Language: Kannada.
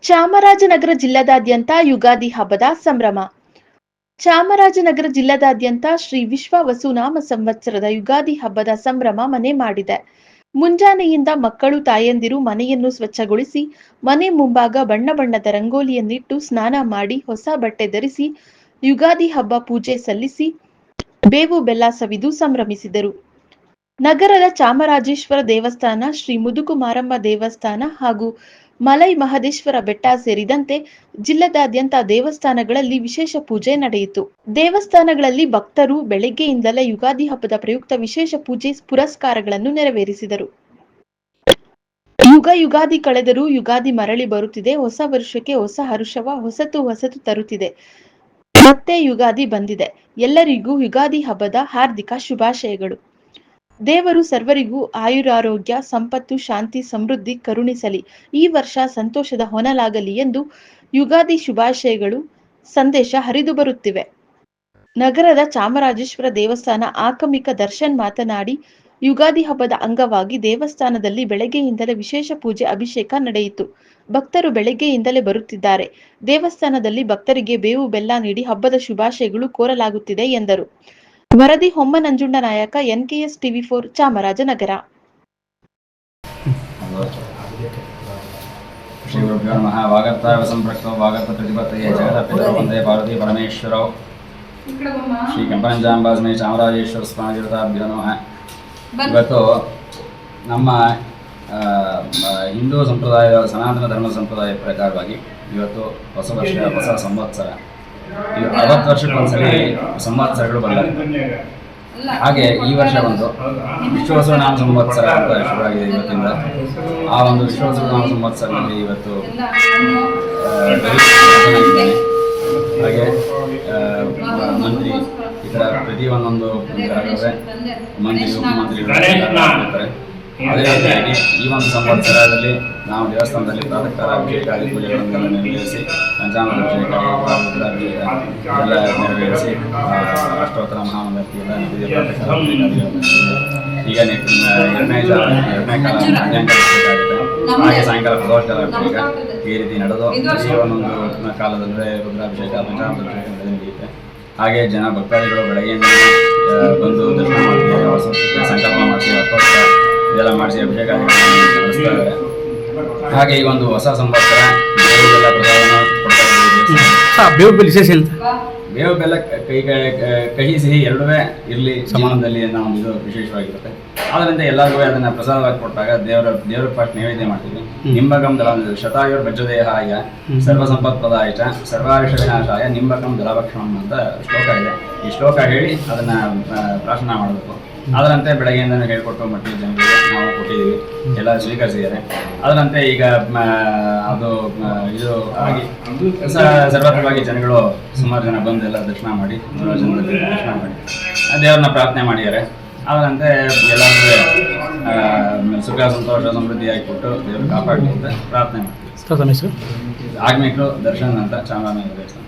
ಚಾಮರಾಜನಗರ ಜಿಲ್ಲೆಯಾದ್ಯಂತ ಯುಗಾದಿ ಹಬ್ಬದ ಸಂಭ್ರಮ. ಚಾಮರಾಜನಗರ ಜಿಲ್ಲೆಯಾದ್ಯಂತ ಶ್ರೀ ವಿಶ್ವ ವಸುನಾಮ ಸಂವತ್ಸರದ ಯುಗಾದಿ ಹಬ್ಬದ ಸಂಭ್ರಮ ಮನೆ ಮಾಡಿದೆ. ಮುಂಜಾನೆಯಿಂದ ಮಕ್ಕಳು ತಾಯಂದಿರು ಮನೆಯನ್ನು ಸ್ವಚ್ಛಗೊಳಿಸಿ ಮನೆ ಮುಂಭಾಗ ಬಣ್ಣ ಬಣ್ಣದ ರಂಗೋಲಿಯನ್ನಿಟ್ಟು ಸ್ನಾನ ಮಾಡಿ ಹೊಸ ಬಟ್ಟೆ ಧರಿಸಿ ಯುಗಾದಿ ಹಬ್ಬ ಪೂಜೆ ಸಲ್ಲಿಸಿ ಬೇವು ಬೆಲ್ಲ ಸವಿದು ಸಂಭ್ರಮಿಸಿದರು. ನಗರದ ಚಾಮರಾಜೇಶ್ವರ ದೇವಸ್ಥಾನ, ಶ್ರೀ ಮುದುಕುಮಾರಮ್ಮ ದೇವಸ್ಥಾನ ಹಾಗೂ ಮಲೈ ಮಹದೇಶ್ವರ ಬೆಟ್ಟ ಸೇರಿದಂತೆ ಜಿಲ್ಲೆಯಾದ್ಯಂತ ದೇವಸ್ಥಾನಗಳಲ್ಲಿ ವಿಶೇಷ ಪೂಜೆ ನಡೆಯಿತು. ದೇವಸ್ಥಾನಗಳಲ್ಲಿ ಭಕ್ತರು ಬೆಳಗ್ಗೆಯಿಂದಲೇ ಯುಗಾದಿ ಹಬ್ಬದ ಪ್ರಯುಕ್ತ ವಿಶೇಷ ಪೂಜೆ ಪುರಸ್ಕಾರಗಳನ್ನು ನೆರವೇರಿಸಿದರು. ಯುಗಾದಿ ಕಳೆದರೂ ಯುಗಾದಿ ಮರಳಿ ಬರುತ್ತಿದೆ. ಹೊಸ ವರ್ಷಕ್ಕೆ ಹೊಸ ಹರುಷವ ಹೊಸತು ತರುತ್ತಿದೆ. ಮತ್ತೆ ಯುಗಾದಿ ಬಂದಿದೆ. ಎಲ್ಲರಿಗೂ ಯುಗಾದಿ ಹಬ್ಬದ ಹಾರ್ದಿಕ ಶುಭಾಶಯಗಳು. ದೇವರು ಸರ್ವರಿಗೂ ಆಯುರಾರೋಗ್ಯ, ಸಂಪತ್ತು, ಶಾಂತಿ, ಸಮೃದ್ಧಿ ಕರುಣಿಸಲಿ. ಈ ವರ್ಷ ಸಂತೋಷದ ಹೊನಲಾಗಲಿ ಎಂದು ಯುಗಾದಿ ಶುಭಾಶಯಗಳು ಸಂದೇಶ ಹರಿದು ಬರುತ್ತಿವೆ. ನಗರದ ಚಾಮರಾಜೇಶ್ವರ ದೇವಸ್ಥಾನ ಆಕಮಿಕ ದರ್ಶನ್ ಮಾತನಾಡಿ, ಯುಗಾದಿ ಹಬ್ಬದ ಅಂಗವಾಗಿ ದೇವಸ್ಥಾನದಲ್ಲಿ ಬೆಳಗ್ಗೆಯಿಂದಲೇ ವಿಶೇಷ ಪೂಜೆ ಅಭಿಷೇಕ ನಡೆಯಿತು. ಭಕ್ತರು ಬೆಳಗ್ಗೆಯಿಂದಲೇ ಬರುತ್ತಿದ್ದಾರೆ. ದೇವಸ್ಥಾನದಲ್ಲಿ ಭಕ್ತರಿಗೆ ಬೇವು ಬೆಲ್ಲ ನೀಡಿ ಹಬ್ಬದ ಶುಭಾಶಯಗಳು ಕೋರಲಾಗುತ್ತಿದೆ ಎಂದರು. ವರದಿ ಹೊಮ್ಮ ನಂಜುಂಡ ನಾಯಕ, NKS TV4 ಚಾಮರಾಜನಗರ. ಶ್ರೀ ಗುರುಭ್ಯೋ ನಮಃ. ವಾಗರ್ತಾಯ ಸಂಪೃಕ್ತೋ ವಾಗರ್ತ ಪ್ರತಿಪತ್ತಯೇ ಜಗದಪಿತರೋ ವಂದೇ ಪಾರ್ವತಿ ಪರಮೇಶ್ವರೌ. ಶ್ರೀ ಕೆಂಪನಂಜಾಂಬಾಸ್ಮೈ ಚಾಮರಾಜೇಶ್ವರ ಸ್ವಾಮಿ ದೇವತಾಭ್ಯೋ ನಮಃ. ಇವತ್ತು ನಮ್ಮ ಹಿಂದೂ ಸಂಪ್ರದಾಯ, ಸನಾತನ ಧರ್ಮ ಸಂಪ್ರದಾಯ ಪ್ರಕಾರವಾಗಿ ಇವತ್ತು ಹೊಸ ವರ್ಷ, ಹೊಸ ಸಂವತ್ಸರ. ಇದು 60 ವರ್ಷಕ್ಕೊಂದ್ಸಲಿ ಸಂವತ್ಸರಗಳು ಬದಲಾಗ್ತವೆ. ಹಾಗೆ ಈ ವರ್ಷ ಬಂದು ವಿಶ್ವವಸು ನಾಮ ಸಂವತ್ಸರ ಅಂತ ಶುರುವಾಗಿದೆ ಇವತ್ತಿಂದ. ಆ ಒಂದು ವಿಶ್ವವಸು ನಾಮ ಸಂವತ್ಸರದಲ್ಲಿ ಇವತ್ತು ಹಾಗೆ ಮಂತ್ರಿ ಈ ಥರ ಪ್ರತಿಯೊಂದೊಂದು ಮಂತ್ರಿ ಉಪಮಂತ್ರಿಗಳು ಇರ್ತಾರೆ. ಅದೇ ರೀತಿಯಾಗಿ ಈ ಒಂದು ಸಂವತ್ಸರದಲ್ಲಿ ನಾವು ದೇವಸ್ಥಾನದಲ್ಲಿ ಪ್ರಾತಃ ಕಾಲ ಅಭಿಷೇಕಾದಿ ಪೂಜೆಗಳನ್ನೆಲ್ಲ ನೆರವೇರಿಸಿ, ಪಂಚಾಮೃತ ಅಭಿಷೇಕ, ರುದ್ರಾಭಿಷೇಕ ಎಲ್ಲ ನೆರವೇರಿಸಿ, ಅಷ್ಟೋತ್ತರ ಮಹಾಮಂಗಲತಿ ಎಲ್ಲ ನದಿಯ ಪ್ರಾತಃ ಕಾಲ ಅಭಿಷೇಕ. ಈಗ ಎರಡನೇ ಕಾಲ ಮಧ್ಯಾಹ್ನ ಅಭಿಷೇಕ, ಹಾಗೆ ಸಾಯಂಕಾಲ ಪ್ರದೋಷಕಾಲ ಅಭಿಷೇಕ, ಈ ರೀತಿ ನಡೆದು ಈ ಒಂದೊಂದು ಕಾಲದಂದರೆ ರುದ್ರಾಭಿಷೇಕ, ಪಂಚಾಮೃತ ಅಭಿಷೇಕ ನಡೆಯುತ್ತೆ. ಹಾಗೆ ಜನ ಭಕ್ತಾದಿಗಳು ಬೆಳಗ್ಗೆಯಿಂದ ಬಂದು ದರ್ಶನ ಮಾಡ್ತೀವಿ, ವರ್ಷಕ್ಕೆ ಸಂಕಲ್ಪ ಮಾಡಿಸಿ ಅಷ್ಟೋತ್ತರ ಇದೆಲ್ಲ ಮಾಡಿಸಿ ಅಭಿಷೇಕ ನಡೆಸ್ತಾ ಇದ್ದಾರೆ. ಹಾಗೆ ಈಗ ಒಂದು ಹೊಸ ಸಂವತ್ಸರ ಬೇವು ಬೆಲ್ಲ ಪ್ರಸಾದನ ಕೊಡ್ತಾ ಇದ್ದೀವಿ. ಬೇವು ಬೆಲ್ಲ ವಿಶೇಷ ಇಲ್ಲ. ಬೇವು ಬೆಲ್ಲ ಕಹಿ ಸಿಹಿ ಎರಡೂ ಇರಲಿ ಸಮಾನದಲ್ಲಿ ನಾವು ಇದು ವಿಶೇಷವಾಗಿರುತ್ತೆ. ಆದ್ದರಿಂದ ಎಲ್ಲರಿಗೂ ಅದನ್ನು ಪ್ರಸಾದವಾಗಿ ಕೊಟ್ಟಾಗ ದೇವರ ಫಸ್ಟ್ ನೈವೇದ್ಯ ಮಾಡ್ತೀವಿ. ನಿಂಬಕಂ ದಳ ಶತಾಯುರ್ ಭಜ್ರದೇಹಾಯ ಸರ್ವಸಂಪತ್ಪ್ರದಾಯ ಚ ಸರ್ವಾರಿಷ ವಿನಾಶಾಯ ನಿಂಬಕಂ ದಳಭಕ್ಷಣಂ ಅಂತ ಶ್ಲೋಕ ಇದೆ. ಈ ಶ್ಲೋಕ ಹೇಳಿ ಅದನ್ನು ಪ್ರಾರ್ಥನಾ ಮಾಡಬೇಕು. ಅದರಂತೆ ಬೆಳಗ್ಗೆಯಿಂದಲೇ ಹೇಳಿಕೊಟ್ಟು ಮಟ್ಟಿಗೆ ಜನರಿಗೆ ನಾವು ಕೊಟ್ಟಿದ್ದೀವಿ, ಎಲ್ಲ ಸ್ವೀಕರಿಸಿದ್ದಾರೆ. ಅದರಂತೆ ಈಗ ಅದು ಇದು ಆಗಿ ಸರ್ವತ್ರವಾಗಿ ಜನಗಳು ಸುಮಾರು ಜನ ಬಂದು ಎಲ್ಲ ದರ್ಶನ ಮಾಡಿ, ಜನರಲ್ಲಿ ದರ್ಶನ ಮಾಡಿ ದೇವ್ರನ್ನ ಪ್ರಾರ್ಥನೆ ಮಾಡಿದ್ದಾರೆ. ಅದರಂತೆ ಎಲ್ಲರಿಗೂ ಸುಖ ಸಂತೋಷ ಸಮೃದ್ಧಿಯಾಗಿ ಕೊಟ್ಟು ದೇವರು ಕಾಪಾಡಲಿ ಅಂತ ಪ್ರಾರ್ಥನೆ ಮಾಡ್ತೀವಿ. ಆಗ್ಮಿಕರು ದರ್ಶನ್ ಅಂತ ಚಾಮರಾಜನಗರ ದೇವಸ್ಥಾನ.